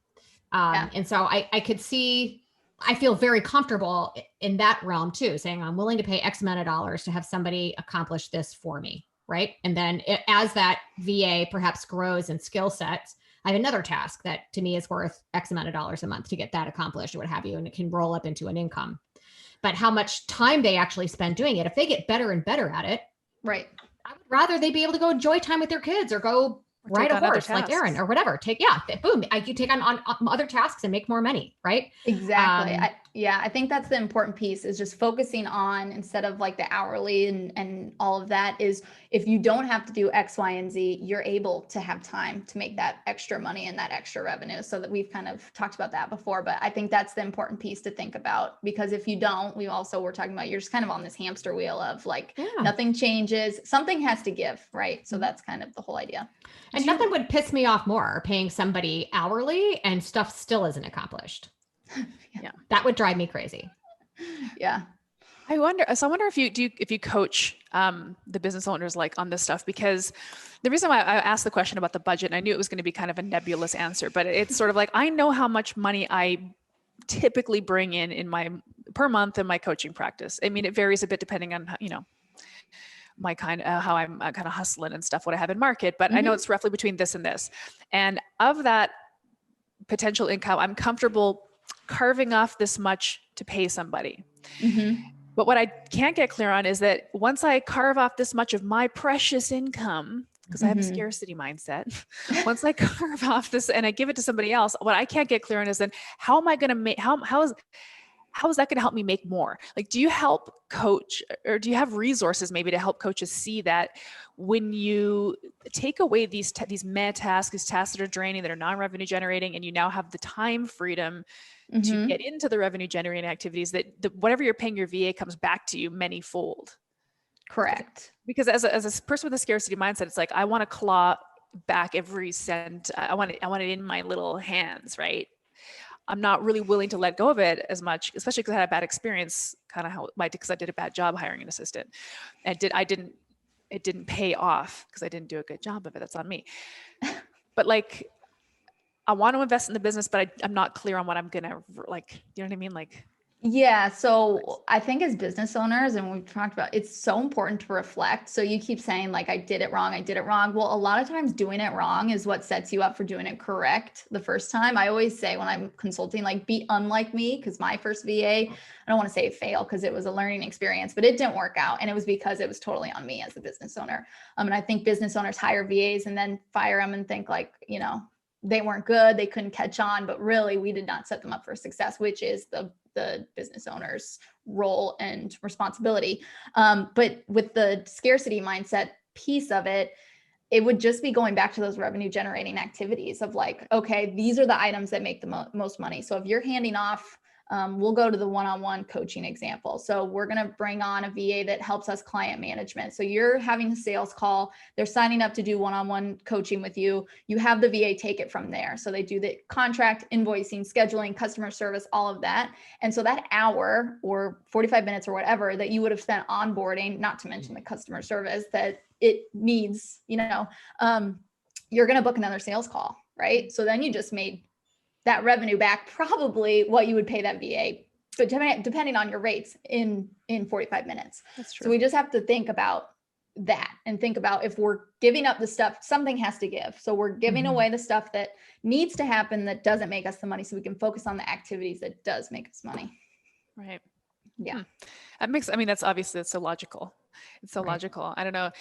And so I could see, I feel very comfortable in that realm too, saying I'm willing to pay X amount of dollars to have somebody accomplish this for me. Right. And then as that VA perhaps grows in skill sets, I have another task that to me is worth X amount of dollars a month to get that accomplished or what have you. And it can roll up into an income, but how much time they actually spend doing it, if they get better and better at it, right. I would rather they be able to go enjoy time with their kids or go ride a horse like Erin or whatever. Boom. You take on other tasks and make more money. Right. Exactly. I think that's the important piece, is just focusing on, instead of like the hourly and all of that, is if you don't have to do X, Y, and Z, you're able to have time to make that extra money and that extra revenue. So that we've kind of talked about that before, but I think that's the important piece to think about, because if you don't, we're talking about, you're just kind of on this hamster wheel of like, nothing changes, something has to give. Right. So that's kind of the whole idea. And nothing would piss me off more, paying somebody hourly and stuff still isn't accomplished. Yeah. That would drive me crazy. Yeah. I wonder if you coach the business owners like on this stuff, because the reason why I asked the question about the budget, and I knew it was going to be kind of a nebulous answer, but it's sort of like, I know how much money I typically bring in my per month in my coaching practice. I mean, it varies a bit depending on, my kind of how I'm kind of hustling and stuff, what I have in market, but I know it's roughly between this and this. And of that potential income, I'm comfortable carving off this much to pay somebody. But what I can't get clear on is that once I carve off this much of my precious income, because I have a scarcity mindset, once I carve off this and I give it to somebody else, what I can't get clear on is then how am I going to make, how is that going to help me make more? Like, do you help coach, or do you have resources maybe to help coaches see that when you take away these meh tasks, these tasks that are draining, that are non-revenue generating, and you now have the time freedom to get into the revenue generating activities, that whatever you're paying your VA comes back to you many-fold? Correct. Because as a person with a scarcity mindset, it's like, I want to claw back every cent. I want it in my little hands, right? I'm not really willing to let go of it as much, especially because I had a bad experience, because I did a bad job hiring an assistant. It didn't pay off because I didn't do a good job of it. That's on me. But like, I want to invest in the business, but I'm not clear on what I'm gonna like. You know what I mean? Like, Yeah. So I think as business owners, and we've talked about, it's so important to reflect. So you keep saying like, I did it wrong. I did it wrong. Well, a lot of times doing it wrong is what sets you up for doing it correct the first time. I always say when I'm consulting, like, be unlike me, because my first VA, I don't want to say fail because it was a learning experience, but it didn't work out. And it was because it was totally on me as a business owner. And I think business owners hire VAs and then fire them and think like, they weren't good, they couldn't catch on, but really we did not set them up for success, which is the business owner's role and responsibility. But with the scarcity mindset piece of it, it would just be going back to those revenue generating activities of like, okay, these are the items that make the most money. So if you're handing off, we'll go to the one-on-one coaching example. So we're going to bring on a VA that helps us client management. So you're having a sales call, they're signing up to do one-on-one coaching with you. You have the VA take it from there. So they do the contract, invoicing, scheduling, customer service, all of that. And so that hour or 45 minutes or whatever that you would have spent onboarding, not to mention the customer service that it needs, you're going to book another sales call, right? So then you just made that revenue back, probably what you would pay that VA, but depending on your rates in 45 minutes. That's true. So we just have to think about that and think about if we're giving up the stuff, something has to give. So we're giving away the stuff that needs to happen that doesn't make us the money, so we can focus on the activities that does make us money. Right. Yeah. That's obviously, it's so logical. It's so logical. I don't know.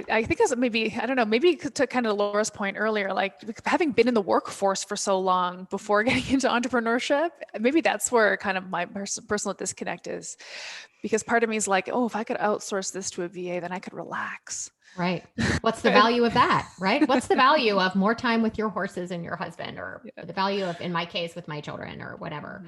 I think that's maybe to kind of Laura's point earlier, like having been in the workforce for so long before getting into entrepreneurship, maybe that's where kind of my personal disconnect is, because part of me is like, oh, if I could outsource this to a VA, then I could relax. Right. What's the value of that? Right. What's the value of more time with your horses and your husband, or the value of, in my case, with my children or whatever.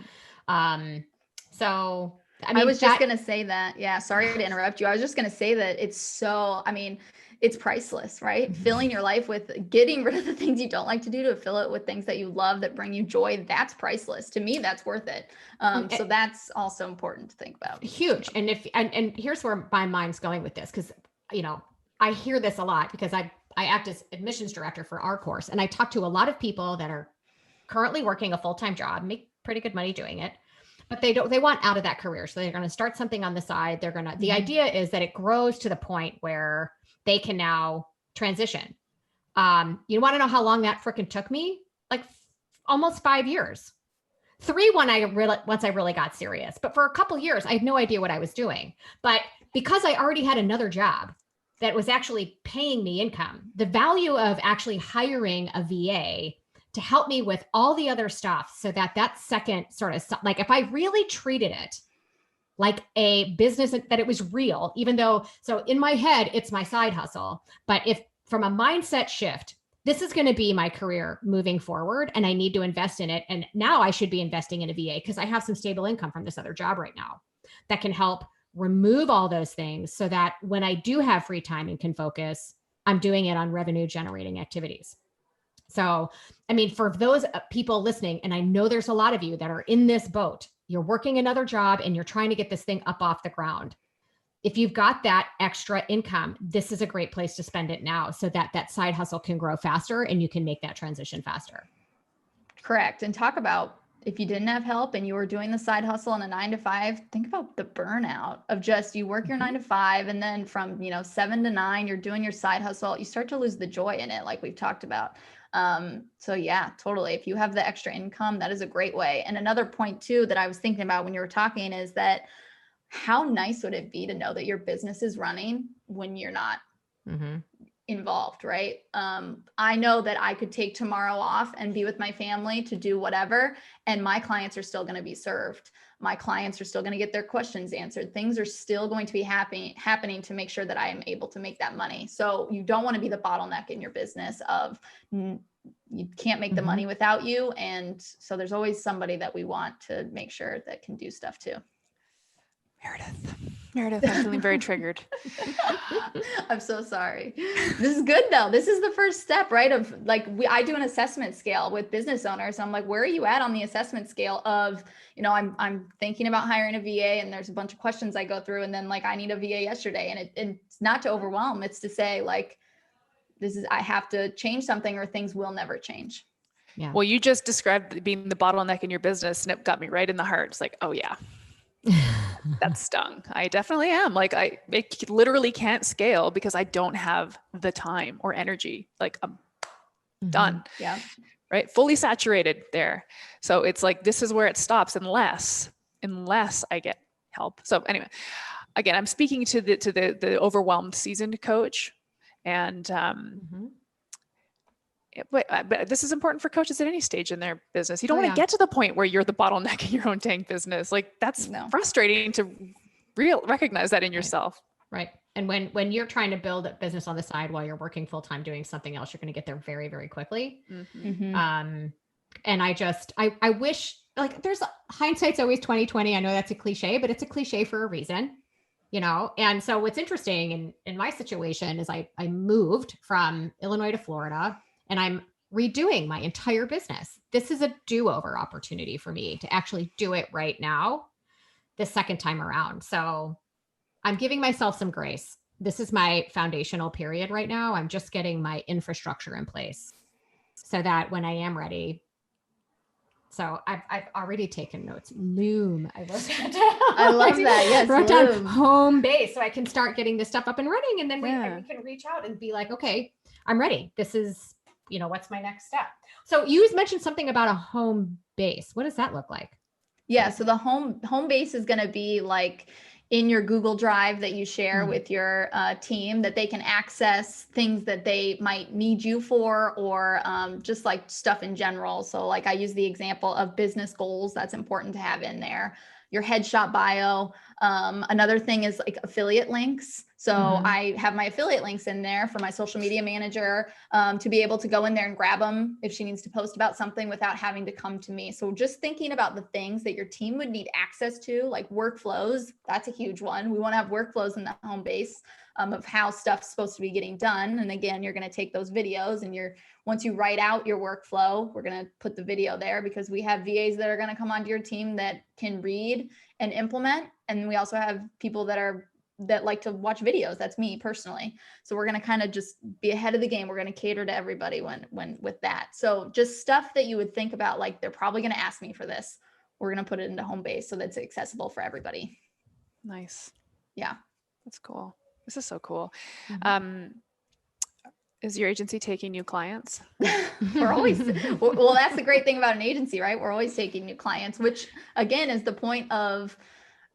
So I was just going to say that. Yeah. Sorry to interrupt you. I was just going to say that it's priceless, right? Filling your life with getting rid of the things you don't like to do to fill it with things that you love, that bring you joy. That's priceless. To me, that's worth it. So that's also important to think about. Huge. And here's where my mind's going with this. Cause I hear this a lot because I act as admissions director for our course. And I talk to a lot of people that are currently working a full-time job, make pretty good money doing it, but they want out of that career. So they're going to start something on the side. The idea is that it grows to the point where they can now transition. You want to know how long that freaking took me? Like almost 5 years. 3 once I really got serious, but for a couple years, I had no idea what I was doing. But because I already had another job that was actually paying me income, the value of actually hiring a VA to help me with all the other stuff, so that second sort of, like, if I really treated it like a business, that it was real, even though, so in my head, it's my side hustle. But if from a mindset shift, this is going to be my career moving forward and I need to invest in it. And now I should be investing in a VA because I have some stable income from this other job right now that can help remove all those things, so that when I do have free time and can focus, I'm doing it on revenue generating activities. So, for those people listening, and I know there's a lot of you that are in this boat, you're working another job and you're trying to get this thing up off the ground. If you've got that extra income, this is a great place to spend it now, so that that side hustle can grow faster and you can make that transition faster. Correct. And talk about, if you didn't have help and you were doing the side hustle on a 9 to 5, think about the burnout of just, you work your 9 to 5 and then from, 7 to 9, you're doing your side hustle. You start to lose the joy in it, like we've talked about. So yeah, totally. If you have the extra income, that is a great way. And another point too, that I was thinking about when you were talking, is that how nice would it be to know that your business is running when you're not involved, right? I know that I could take tomorrow off and be with my family to do whatever, and my clients are still going to be served. My clients are still going to get their questions answered. Things are still going to be happening to make sure that I am able to make that money. So you don't want to be the bottleneck in your business of you can't make the money without you. And so there's always somebody that we want to make sure that can do stuff too. Meredith, Meredith, I'm feeling very triggered. I'm so sorry. This is good though. This is the first step, right? Of like, I do an assessment scale with business owners. I'm like, where are you at on the assessment scale of, I'm thinking about hiring a VA, and there's a bunch of questions I go through, and then like, I need a VA yesterday, and it's not to overwhelm. It's to say like, I have to change something or things will never change. Yeah. Well, you just described being the bottleneck in your business, and it got me right in the heart. It's like, oh yeah, that stung. I definitely am. Like it literally can't scale because I don't have the time or energy. Like I'm done. Yeah. Right. Fully saturated there. So it's like, this is where it stops unless I get help. So anyway, again, I'm speaking to the overwhelmed seasoned coach, and but this is important for coaches at any stage in their business. You don't want to get to the point where you're the bottleneck in your own dang business. Like that's frustrating to recognize that in yourself. Right. And when you're trying to build a business on the side while you're working full time doing something else, you're going to get there very, very quickly. And I wish, like, there's hindsight's always 20/20. I know that's a cliche, but it's a cliche for a reason, And so what's interesting in my situation is I moved from Illinois to Florida, and I'm redoing my entire business. This is a do-over opportunity for me to actually do it right now, the second time around. So I'm giving myself some grace. This is my foundational period right now. I'm just getting my infrastructure in place so that when I am ready. So I've already taken notes. Loom. I love that. Yes. Wrote down home base so I can start getting this stuff up and running. And then we can reach out and be like, okay, I'm ready. This is, what's my next step? So you mentioned something about a home base. What does that look like? Yeah. So the home base is going to be like in your Google Drive that you share with your team, that they can access things that they might need you for, or just like stuff in general. So like I use the example of business goals. That's important to have in there. Your headshot bio. Another thing is like affiliate links. So I have my affiliate links in there for my social media manager to be able to go in there and grab them if she needs to post about something without having to come to me. So just thinking about the things that your team would need access to, like workflows, that's a huge one. We want to have workflows in the home base of how stuff's supposed to be getting done. And again, you're going to take those videos and once you write out your workflow, we're going to put the video there because we have VAs that are going to come onto your team that can read and implement. And we also have people that like to watch videos. That's me personally. So we're going to kind of just be ahead of the game. We're going to cater to everybody when with that. So just stuff that you would think about, like they're probably going to ask me for this. We're going to put it into home base so that's accessible for everybody. Nice. Yeah. That's cool. This is so cool. Is your agency taking new clients? We're always, well, that's the great thing about an agency, right? We're always taking new clients, which again is the point of,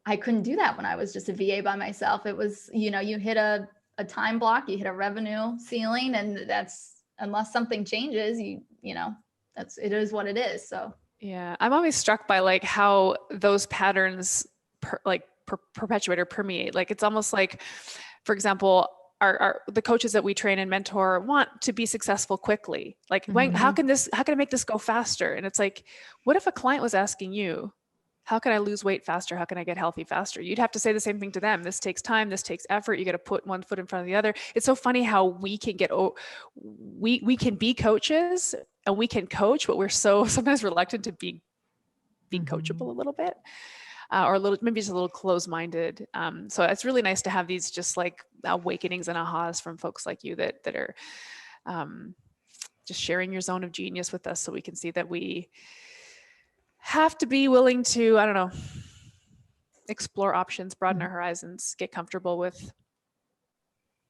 I couldn't do that when I was just a VA by myself. It was, you hit a time block, you hit a revenue ceiling, and that's, unless something changes, it is what it is. So yeah, I'm always struck by like how those patterns perpetuate or permeate. Like it's almost like, for example, the coaches that we train and mentor want to be successful quickly. Like how can I make this go faster? And it's like, what if a client was asking you, how can I lose weight faster? How can I get healthy faster? You'd have to say the same thing to them. This takes time. This takes effort. You got to put one foot in front of the other. It's so funny how we can we can be coaches and we can coach, but we're so sometimes reluctant to be coachable a little bit. Or maybe just a little closed-minded. So it's really nice to have these just like awakenings and ahas from folks like you that are just sharing your zone of genius with us, so we can see that we have to be willing to, I don't know, explore options, broaden our horizons, get comfortable with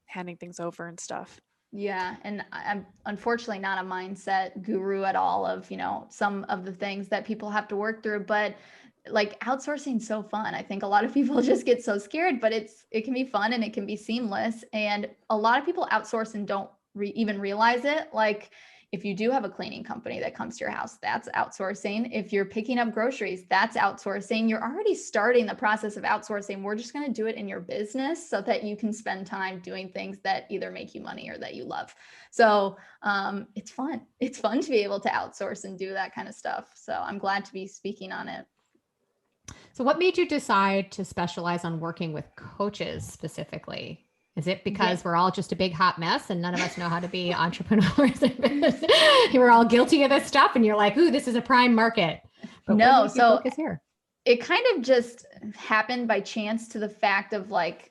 handing things over and stuff. Yeah. And I'm unfortunately not a mindset guru at all of, some of the things that people have to work through, but like outsourcing is so fun. I think a lot of people just get so scared, but it can be fun and it can be seamless. And a lot of people outsource and don't even realize it. Like if you do have a cleaning company that comes to your house, that's outsourcing. If you're picking up groceries, that's outsourcing. You're already starting the process of outsourcing. We're just going to do it in your business so that you can spend time doing things that either make you money or that you love. So it's fun. It's fun to be able to outsource and do that kind of stuff. So I'm glad to be speaking on it. So what made you decide to specialize on working with coaches specifically? Is it because we're all just a big hot mess and none of us know how to be entrepreneurs? We're all guilty of this stuff and you're like, ooh, this is a prime market. But No, what made you focus here? It kind of just happened by chance to the fact of like,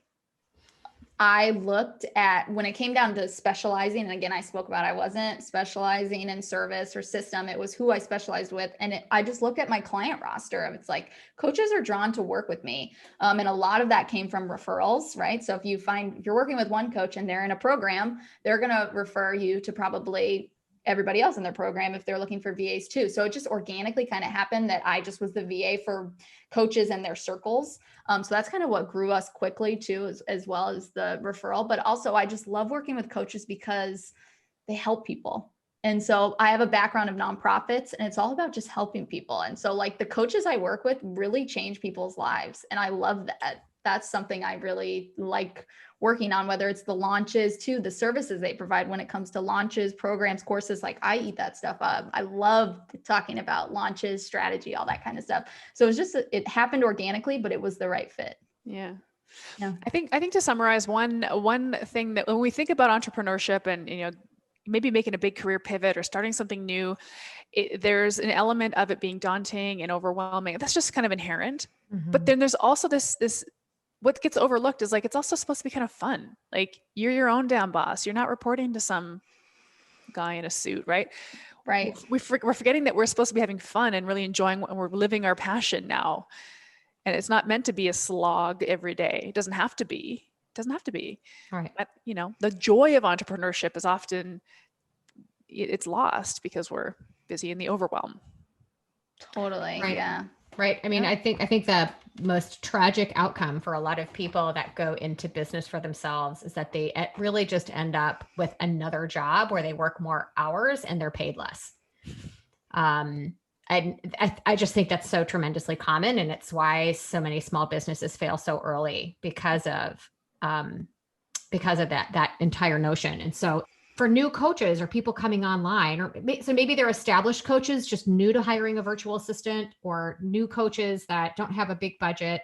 I looked at when it came down to specializing, and again, I spoke about I wasn't specializing in service or system. It was who I specialized with. And I just looked at my client roster of it's like coaches are drawn to work with me. And a lot of that came from referrals, right? So if you're working with one coach and they're in a program, they're going to refer you to probably everybody else in their program if they're looking for VAs too. So it just organically kind of happened that I just was the VA for coaches and their circles. So that's kind of what grew us quickly too, as well as the referral. But also I just love working with coaches because they help people. And so I have a background of nonprofits and it's all about just helping people. And so like the coaches I work with really change people's lives. And I love that. That's something I really like working on, whether it's the launches to the services they provide when it comes to launches, programs, courses. Like I eat that stuff up. I love talking about launches, strategy, all that kind of stuff. So it happened organically, but it was the right fit. Yeah. Yeah. I think to summarize one thing that when we think about entrepreneurship and, maybe making a big career pivot or starting something new, there's an element of it being daunting and overwhelming. That's just kind of inherent. Mm-hmm. But then there's also this what gets overlooked is like, it's also supposed to be kind of fun. Like you're your own damn boss. You're not reporting to some guy in a suit, right? Right. We're forgetting that we're supposed to be having fun and really enjoying what we're living our passion now. And it's not meant to be a slog every day. It doesn't have to be. Right. But, the joy of entrepreneurship is often, it's lost because we're busy in the overwhelm. Totally. Right. Yeah. Right. I mean, I think the most tragic outcome for a lot of people that go into business for themselves is that they really just end up with another job where they work more hours and they're paid less. And I just think that's so tremendously common. And it's why so many small businesses fail so early because of that entire notion. And so for new coaches or people coming online, so maybe they're established coaches just new to hiring a virtual assistant, or new coaches that don't have a big budget,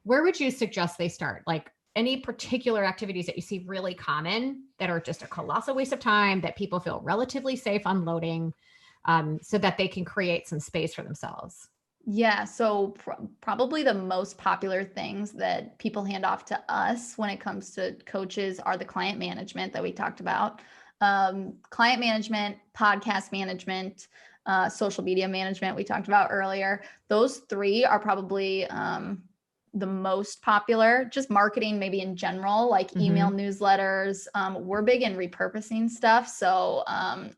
where would you suggest they start? Like any particular activities that you see really common that are just a colossal waste of time that people feel relatively safe unloading, so that they can create some space for themselves? Yeah. So probably the most popular things that people hand off to us when it comes to coaches are the client management that we talked about. Client management, podcast management, social media management we talked about earlier. Those three are probably the most popular. Just marketing maybe in general, like email newsletters. We're big in repurposing stuff. So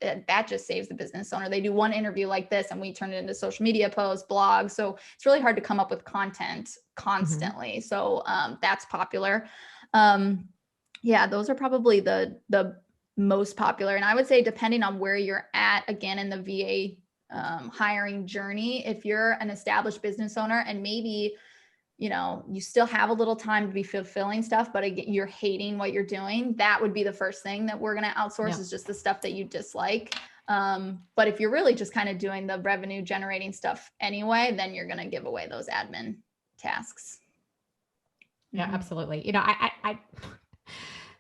that just saves the business owner. They do one interview like this and we turn it into social media posts, blogs. So it's really hard to come up with content constantly. So that's popular. Yeah, those are probably the most popular. And I would say depending on where you're at, again, in the VA hiring journey, if you're an established business owner and maybe, you still have a little time to be fulfilling stuff, but again, you're hating what you're doing, that would be the first thing that we're going to outsource is just the stuff that you dislike. But if you're really just kind of doing the revenue generating stuff anyway, then you're going to give away those admin tasks. Yeah, absolutely.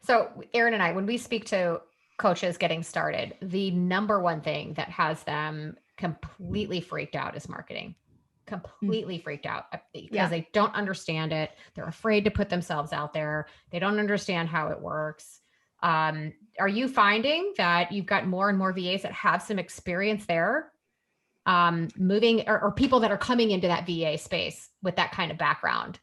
So Erin and I, when we speak to coaches getting started, the number one thing that has them completely freaked out is marketing. Completely freaked out because they don't understand it. They're afraid to put themselves out there. They don't understand how it works. Are you finding that you've got more and more VAs that have some experience there, moving or people that are coming into that VA space with that kind of background?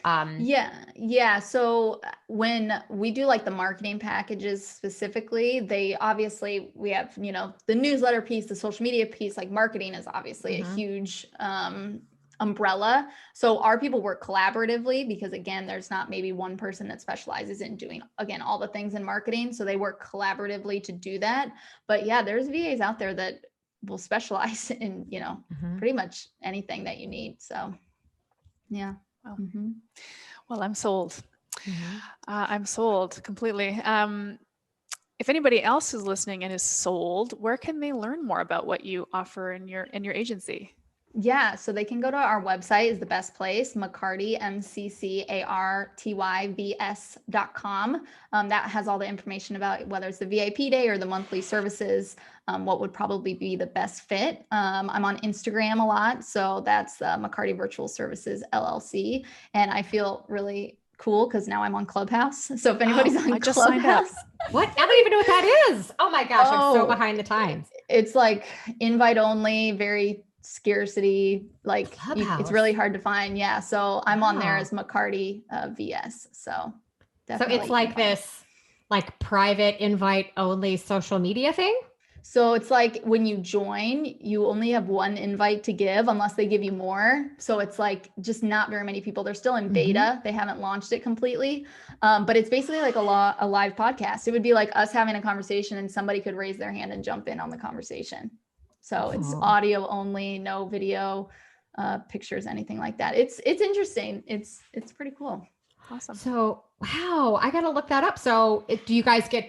Yeah. So when we do like the marketing packages specifically, we have, the newsletter piece, the social media piece, like marketing is obviously a huge, umbrella. So our people work collaboratively because again, there's not maybe one person that specializes in doing, again, all the things in marketing. So they work collaboratively to do that. But yeah, there's VAs out there that will specialize in, pretty much anything that you need. So yeah. Well, well, I'm sold. I'm sold completely. If anybody else is listening and is sold, where can they learn more about what you offer in your agency? Yeah, so they can go to our website is the best place, McCarty, McCartyVS.com. That has all the information about whether it's the VIP day or the monthly services, what would probably be the best fit. I'm on Instagram a lot, so that's McCarty Virtual Services, LLC. And I feel really cool because now I'm on Clubhouse. So if anybody's on I just signed up. Clubhouse, What? I don't even know what that is. Oh my gosh, I'm so Oh. behind the times. it's like invite only, very scarcity, like it's Clubhouse. really hard to find. Yeah, so I'm on there Wow. as McCarty VS. So So definitely it's like this like private invite only social media thing? So it's like when you join, you only have one invite to give unless they give you more. So it's like just not very many people. They're still in beta. They haven't launched it completely. But it's basically like a live podcast. It would be like us having a conversation and somebody could raise their hand and jump in on the conversation. So it's audio only, no video, pictures, anything like that. It's interesting. It's pretty cool. Awesome. So, wow, I got to look that up. So do you guys do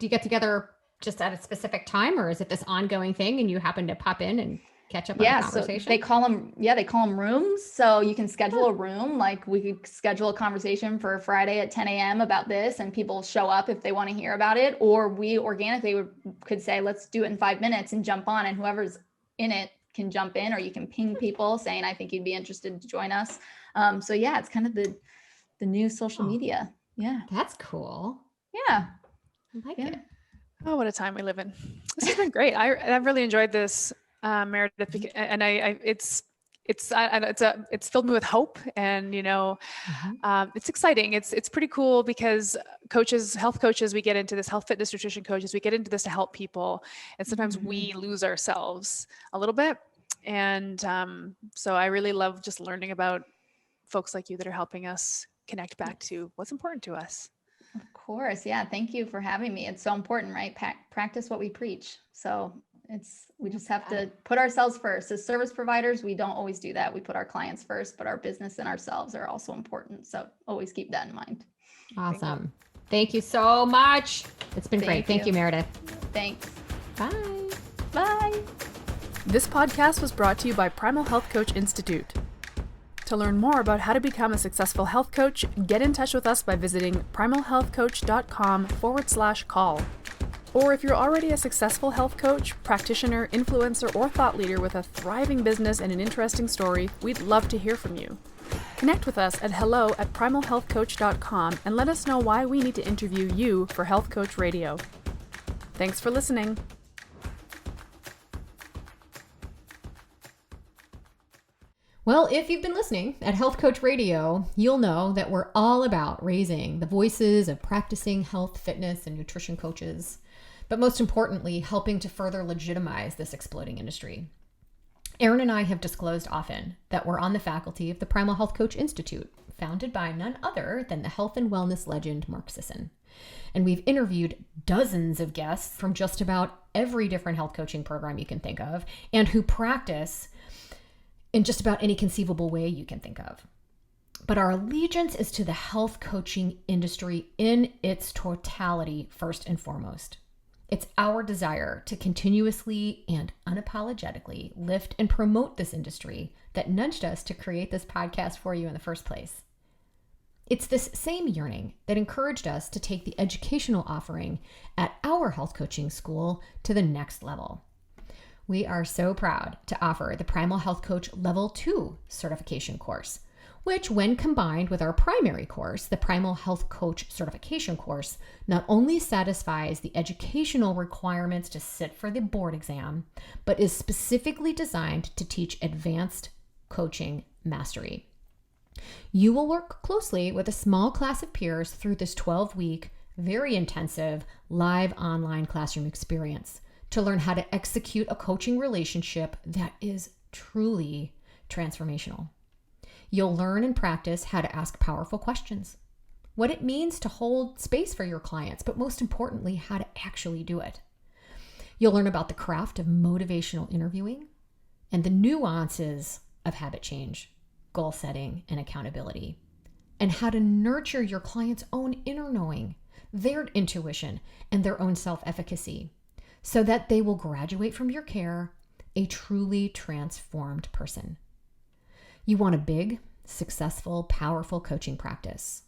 you get together just at a specific time, or is it this ongoing thing and you happen to pop in and catch up on the conversation? So they call them rooms. So you can schedule a room. Like we could schedule a conversation for Friday at 10 a.m. about this, and people show up if they want to hear about it, or we organically could say, let's do it in 5 minutes and jump on, and whoever's in it can jump in, or you can ping people saying, I think you'd be interested to join us. So yeah, it's kind of the new social media. Yeah. That's cool. Yeah. I like it. Oh, what a time we live in. This has been great. I've really enjoyed this, Meredith, and it's filled me with hope, and it's exciting. It's pretty cool because health coaches, we get into this, health, fitness, nutrition coaches, we get into this to help people, and sometimes we lose ourselves a little bit. And so I really love just learning about folks like you that are helping us connect back to what's important to us. Of course. Yeah. Thank you for having me. It's so important, right? Practice what we preach. So we just have to put ourselves first. As service providers, we don't always do that. We put our clients first, but our business and ourselves are also important. So always keep that in mind. Awesome. Thank you so much. It's been great. Thank you, Meredith. Thanks. Bye. Bye. This podcast was brought to you by Primal Health Coach Institute. To learn more about how to become a successful health coach, get in touch with us by visiting primalhealthcoach.com/call. Or if you're already a successful health coach, practitioner, influencer, or thought leader with a thriving business and an interesting story, we'd love to hear from you. Connect with us at hello@primalhealthcoach.com and let us know why we need to interview you for Health Coach Radio. Thanks for listening. Well, if you've been listening at Health Coach Radio, you'll know that we're all about raising the voices of practicing health, fitness, and nutrition coaches, but most importantly, helping to further legitimize this exploding industry. Erin and I have disclosed often that we're on the faculty of the Primal Health Coach Institute, founded by none other than the health and wellness legend Mark Sisson. And we've interviewed dozens of guests from just about every different health coaching program you can think of, and who practice in just about any conceivable way you can think of. But our allegiance is to the health coaching industry in its totality, first and foremost. It's our desire to continuously and unapologetically lift and promote this industry that nudged us to create this podcast for you in the first place. It's this same yearning that encouraged us to take the educational offering at our health coaching school to the next level. We are so proud to offer the Primal Health Coach Level 2 certification course, which, when combined with our primary course, the Primal Health Coach certification course, not only satisfies the educational requirements to sit for the board exam, but is specifically designed to teach advanced coaching mastery. You will work closely with a small class of peers through this 12-week, very intensive, live online classroom experience to learn how to execute a coaching relationship that is truly transformational. You'll learn and practice how to ask powerful questions, what it means to hold space for your clients, but most importantly, how to actually do it. You'll learn about the craft of motivational interviewing and the nuances of habit change, goal setting, and accountability, and how to nurture your client's own inner knowing, their intuition, and their own self-efficacy, so that they will graduate from your care a truly transformed person. You want a big, successful, powerful coaching practice.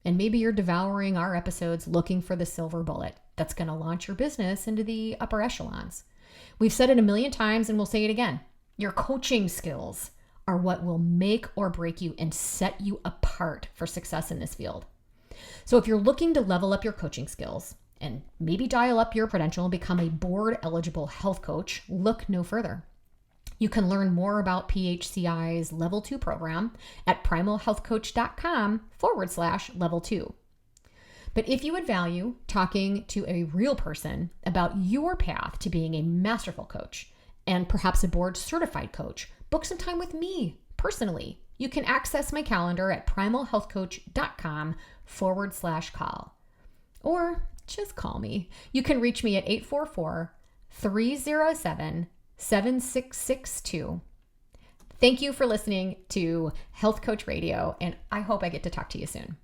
And maybe you're devouring our episodes looking for the silver bullet that's going to launch your business into the upper echelons. We've said it a million times and we'll say it again. Your coaching skills are what will make or break you and set you apart for success in this field. So if you're looking to level up your coaching skills and maybe dial up your credential and become a board-eligible health coach, look no further. You can learn more about PHCI's Level 2 program at primalhealthcoach.com/level 2. But if you would value talking to a real person about your path to being a masterful coach and perhaps a board certified coach, book some time with me personally. You can access my calendar at primalhealthcoach.com/call. Or just call me. You can reach me at 844-307-7662. Thank you for listening to Health Coach Radio, and I hope I get to talk to you soon.